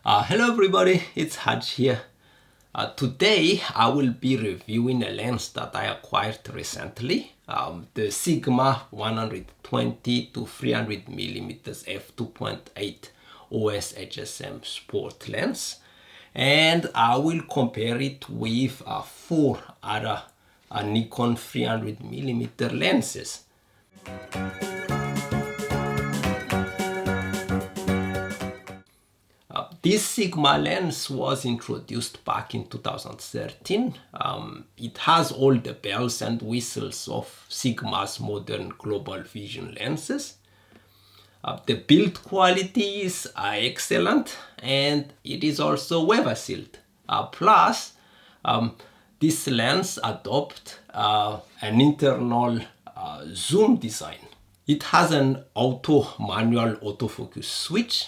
Hello everybody, it's Haj here. Today I will be reviewing a lens that I acquired recently, the Sigma 120 to 300 mm f2.8 OS HSM sport lens, and I will compare it with four other Nikon 300 mm lenses. This Sigma lens was introduced back in 2013. It has all the bells and whistles of Sigma's modern global vision lenses. The build quality is excellent, and it is also weather sealed. Plus, this lens adopts an internal zoom design. It has an manual autofocus switch,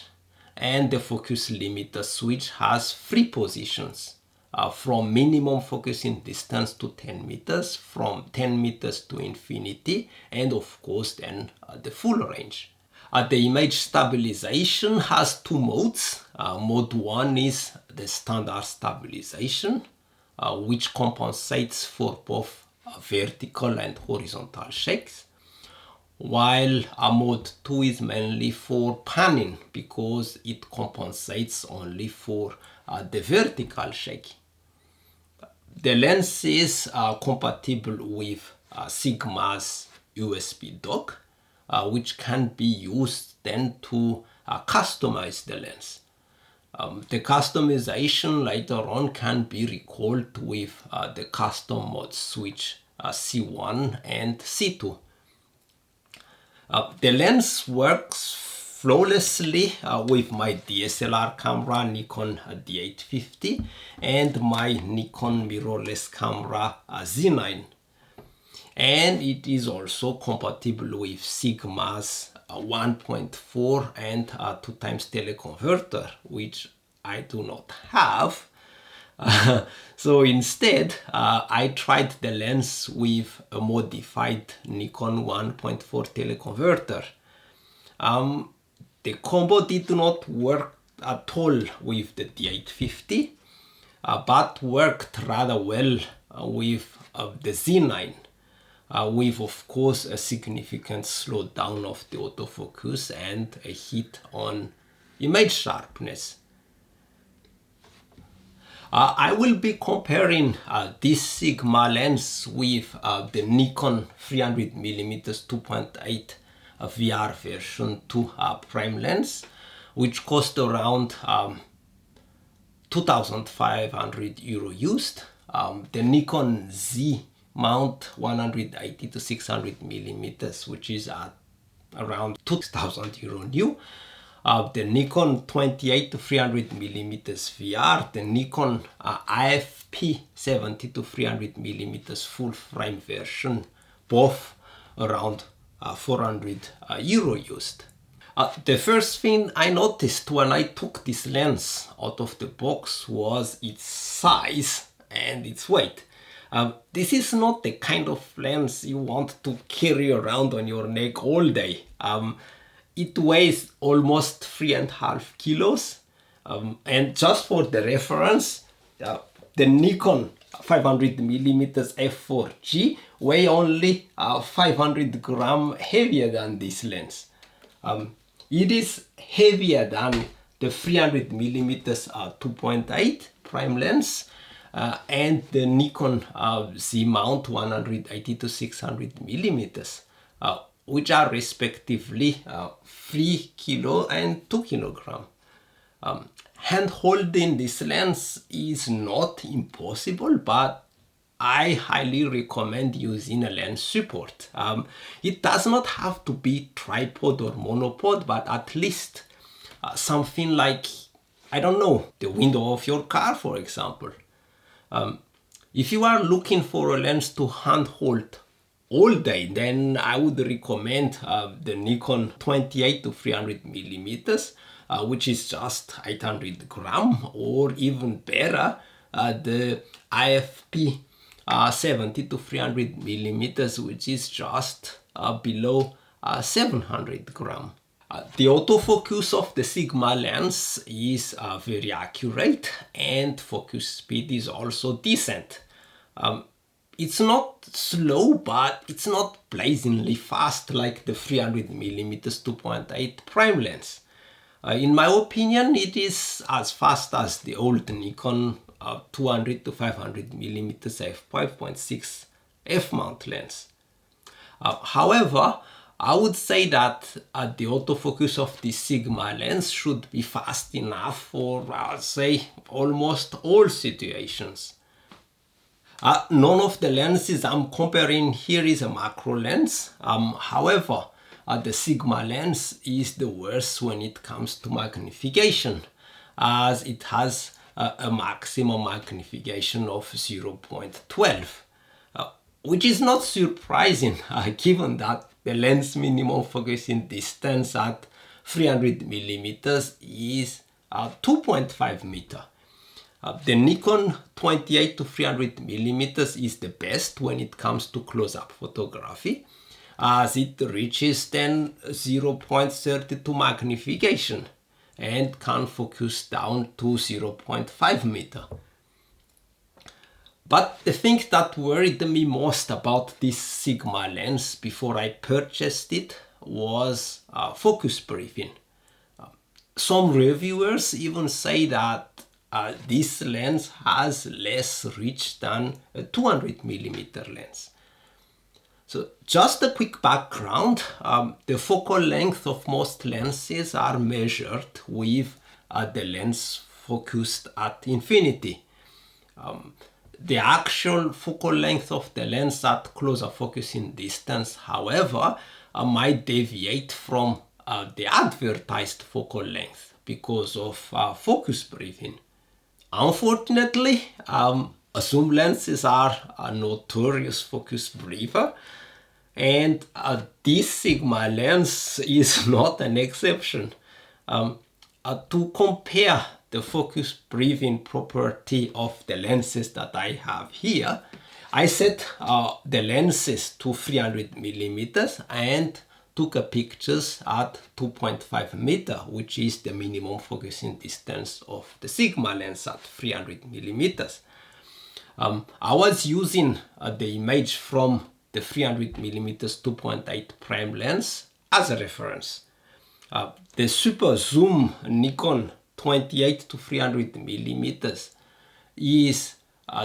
and the focus limiter switch has three positions, from minimum focusing distance to 10 meters, from 10 meters to infinity, and of course then the full range. The image stabilization has two modes. Mode 1 is the standard stabilization, which compensates for both vertical and horizontal shakes, while mode 2 is mainly for panning because it compensates only for the vertical shake. The lens is compatible with Sigma's USB dock, which can be used then to customize the lens. The customization later on can be recalled with the custom mode switch C1 and C2. The lens works flawlessly with my DSLR camera Nikon D850 and my Nikon mirrorless camera Z9. And it is also compatible with Sigma's 1.4 and 2x teleconverter, which I do not have. So instead, I tried the lens with a modified Nikon 1.4 teleconverter. The combo did not work at all with the D850, but worked rather well with the Z9, with of course a significant slowdown of the autofocus and a hit on image sharpness. I will be comparing this Sigma lens with the Nikon 300mm 2.8 VR version 2 prime lens, which cost around €2,500 used. The Nikon Z mount 180 to 600mm, which is at around €2,000 new. The Nikon 28 to 300mm VR, the Nikon IFP 70 to 300mm full frame version, both around €400 used. The first thing I noticed when I took this lens out of the box was its size and its weight. This is not the kind of lens you want to carry around on your neck all day. It weighs almost 3.5 kilos. And just for the reference, the Nikon 500mm f4G weigh only 500 grams heavier than this lens. It is heavier than the 300mm 2.8 prime lens and the Nikon Z mount 180 to 600mm, which are respectively 3 kilo and 2 kilogram. Hand holding this lens is not impossible, but I highly recommend using a lens support. It does not have to be tripod or monopod, but at least something like, I don't know, the window of your car, for example. If you are looking for a lens to handhold all day, then I would recommend the Nikon 28 to 300mm, which is just 800 grams, or even better, the IFP 70 to 300mm, which is just below 700 grams. The autofocus of the Sigma lens is very accurate, and focus speed is also decent. It's not slow, but it's not blazingly fast like the 300mm 2.8 prime lens. In my opinion, it is as fast as the old Nikon 200 to 500mm f5.6 f-mount lens. However, I would say that the autofocus of the Sigma lens should be fast enough for, I'll say, almost all situations. None of the lenses I'm comparing here is a macro lens. However, the Sigma lens is the worst when it comes to magnification, as it has a maximum magnification of 0.12. Which is not surprising given that the lens minimum focusing distance at 300mm is 2.5 meter. The Nikon 28 to 300mm is the best when it comes to close-up photography, as it reaches then 0.32 magnification and can focus down to 0.5 meter. But the thing that worried me most about this Sigma lens before I purchased it was focus briefing. Some reviewers even say that this lens has less reach than a 200mm lens. So just a quick background, the focal length of most lenses are measured with the lens focused at infinity. The actual focal length of the lens at closer focusing distance, however, might deviate from the advertised focal length because of focus briefing. Unfortunately, zoom lenses are a notorious focus briefer, and this Sigma lens is not an exception. To compare the focus briefing property of the lenses that I have here, I set the lenses to 300mm and took pictures at 2.5 meter, which is the minimum focusing distance of the Sigma lens at 300mm. I was using the image from the 300mm 2.8 prime lens as a reference. The super zoom Nikon 28 to 300mm is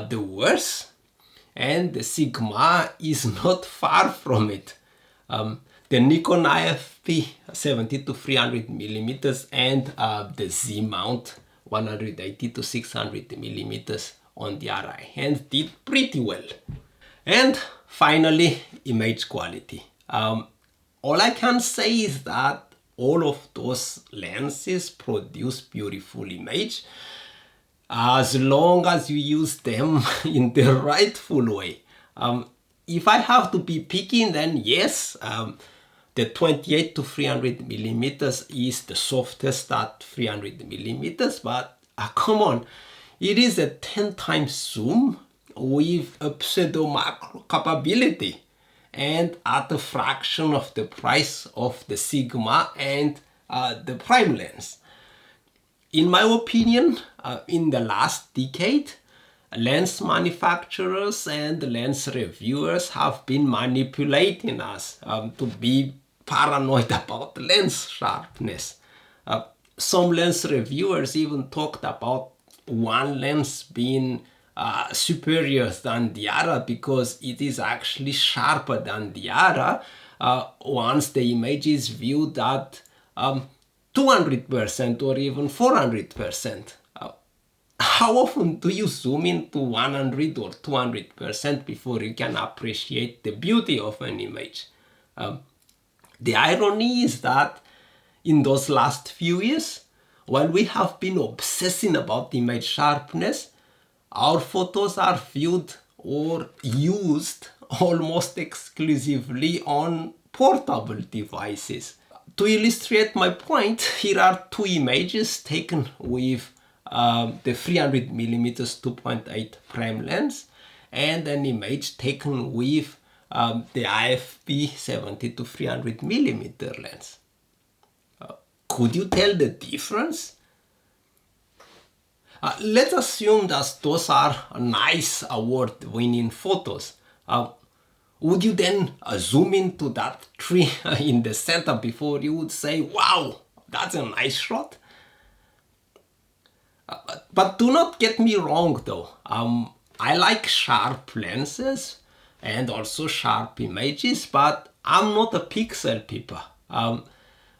the worst, and the Sigma is not far from it. The Nikon IFP 70 to 300mm and the Z mount 180 to 600mm on the other hand did pretty well. And finally, image quality. All I can say is that all of those lenses produce beautiful image as long as you use them in the rightful way. If I have to be picky, then yes, the 28 to 300mm is the softest at 300mm, but come on, it is a 10 times zoom with a pseudo macro capability and at a fraction of the price of the Sigma and the prime lens. In my opinion, in the last decade, lens manufacturers and lens reviewers have been manipulating us to be paranoid about lens sharpness. Some lens reviewers even talked about one lens being superior than the other because it is actually sharper than the other once the image is viewed at 200% or even 400%. How often do you zoom into 100 or 200% before you can appreciate the beauty of an image? The irony is that in those last few years, while we have been obsessing about image sharpness, our photos are viewed or used almost exclusively on portable devices. To illustrate my point, here are two images taken with the 300mm 2.8 prime lens and an image taken with the IFP 70 to 300mm lens. Could you tell the difference? Let's assume that those are nice award-winning photos. Would you then zoom into that tree in the center before you would say, wow, that's a nice shot? But do not get me wrong though. I like sharp lenses and also sharp images, but I'm not a pixel peeper.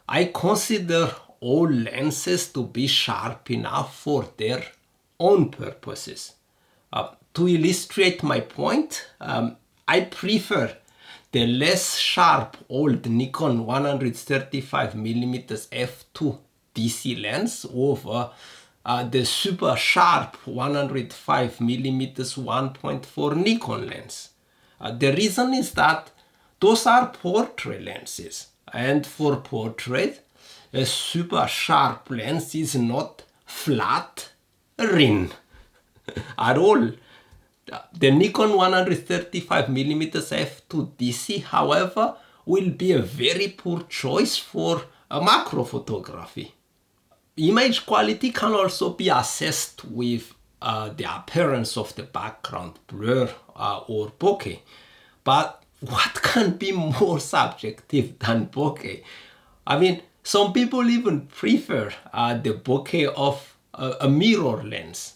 I consider all lenses to be sharp enough for their own purposes. To illustrate my point, I prefer the less sharp old Nikon 135mm f2 DC lens over the super sharp 105mm 1.4 Nikon lens. The reason is that those are portrait lenses, and for portrait, a super sharp lens is not flattering at all. The Nikon 135mm f2 DC, however, will be a very poor choice for a macro photography. Image quality can also be assessed with the appearance of the background blur or bokeh. But what can be more subjective than bokeh? I mean, some people even prefer the bokeh of a mirror lens.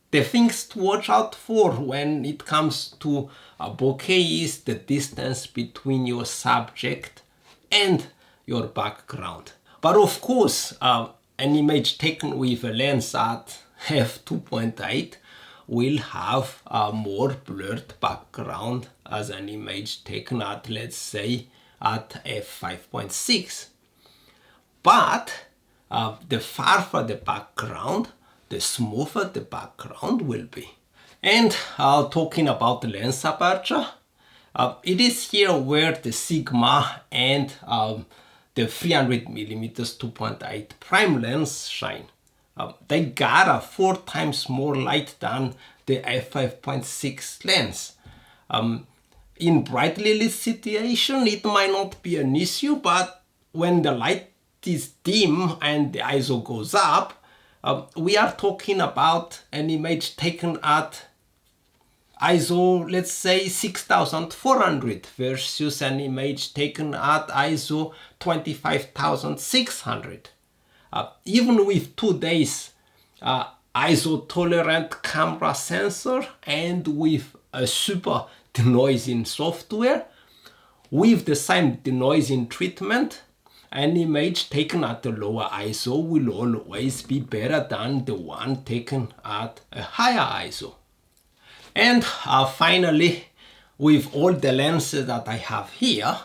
The things to watch out for when it comes to bokeh is the distance between your subject and your background. But of course, an image taken with a lens at f2.8 will have a more blurred background as an image taken at, let's say, at f5.6. But the farther the background, the smoother the background will be. And talking about the lens aperture, it is here where the Sigma and the 300mm 2.8 prime lens shine. They gather 4 times more light than the f5.6 lens. In brightly lit situation, it might not be an issue, but when the light is dim and the ISO goes up, we are talking about an image taken at ISO, let's say 6400 versus an image taken at ISO 25600. Even with 2 days ISO tolerant camera sensor and with a super denoising software, with the same denoising treatment, an image taken at a lower ISO will always be better than the one taken at a higher ISO. And finally, with all the lenses that I have here,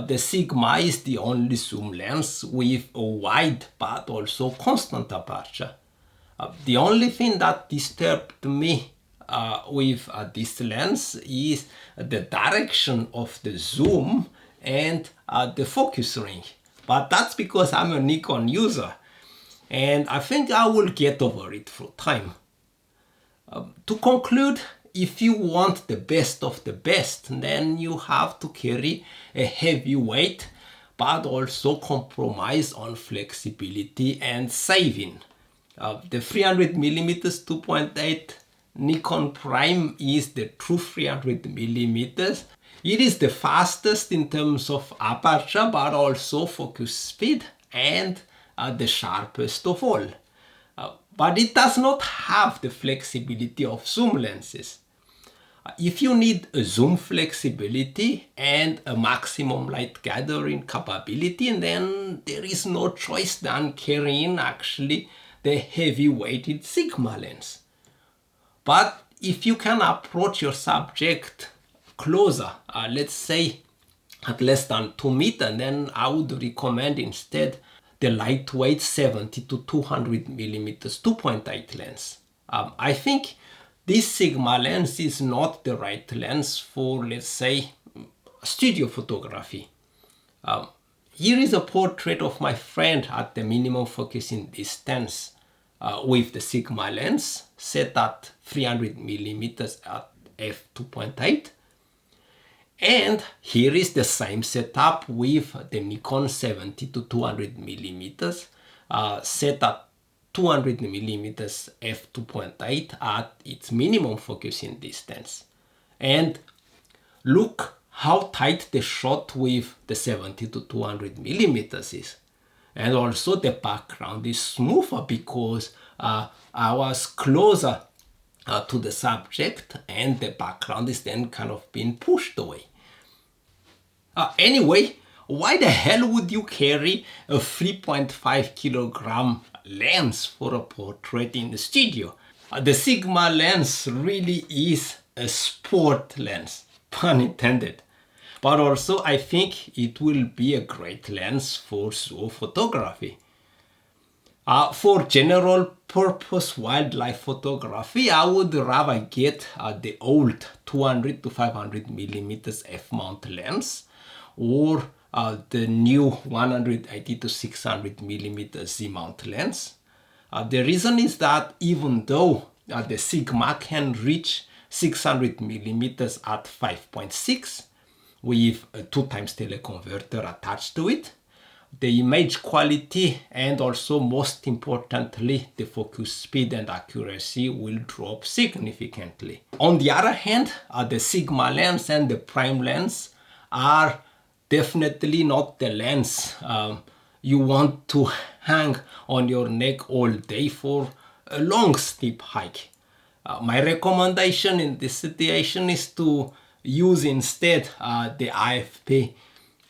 the Sigma is the only zoom lens with a wide but also constant aperture. The only thing that disturbed me with this lens is the direction of the zoom and the focus range. But that's because I'm a Nikon user, and I think I will get over it through time. To conclude, if you want the best of the best, then you have to carry a heavy weight, but also compromise on flexibility and saving. The 300mm 2.8 Nikon Prime is the true 300mm. It is the fastest in terms of aperture, but also focus speed, and the sharpest of all. But it does not have the flexibility of zoom lenses. If you need a zoom flexibility and a maximum light gathering capability, then there is no choice than carrying actually the heavy weighted Sigma lens. But if you can approach your subject closer, let's say at less than 2 meters, then I would recommend instead the lightweight 70 to 200mm 2.8 lens. I think this Sigma lens is not the right lens for, let's say, studio photography. Here is a portrait of my friend at the minimum focusing distance with the Sigma lens set at 300mm at f2.8. And here is the same setup with the Nikon 70 to 200 millimeters, set at 200 millimeters f2.8 at its minimum focusing distance. And look how tight the shot with the 70 to 200 millimeters is. And also the background is smoother because I was closer to the subject and the background is then kind of being pushed away. Anyway, why the hell would you carry a 3.5 kilogram lens for a portrait in the studio? The Sigma lens really is a sport lens, pun intended. But also I think it will be a great lens for zoo photography. For general purpose wildlife photography, I would rather get the old 200 to 500 millimeters f-mount lens or the new 180 to 600 millimeter Z-mount lens. The reason is that even though the Sigma can reach 600 millimeters at 5.6 with a 2x teleconverter attached to it, the image quality and also most importantly the focus speed and accuracy will drop significantly. On the other hand, the Sigma lens and the prime lens are definitely not the lens you want to hang on your neck all day for a long steep hike. My recommendation in this situation is to use instead the IFP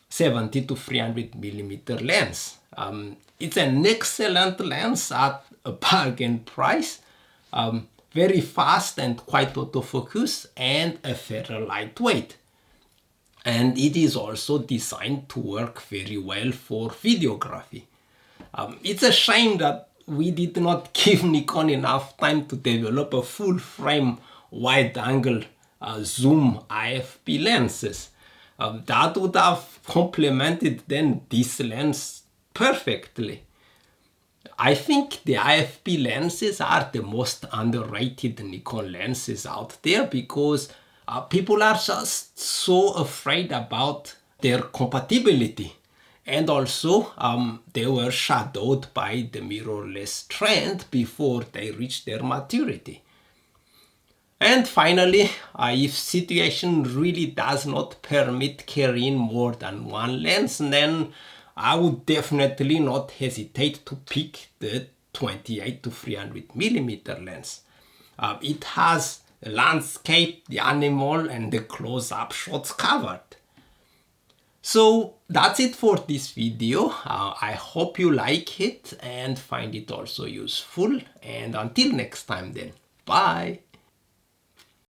70 to 300 millimeter lens. It's an excellent lens at a bargain price, very fast and quite autofocus, and a very lightweight. And it is also designed to work very well for videography. It's a shame that we did not give Nikon enough time to develop a full frame wide angle zoom IFP lenses. That would have complemented then this lens perfectly. I think the IFP lenses are the most underrated Nikon lenses out there because people are just so afraid about their compatibility. And also they were shadowed by the mirrorless trend before they reached their maturity. And finally, if situation really does not permit carrying more than one lens, then I would definitely not hesitate to pick the 28 to 300 millimeter lens. It has the landscape, the animal, and the close-up shots covered. So that's it for this video. I hope you like it and find it also useful. And until next time then, bye!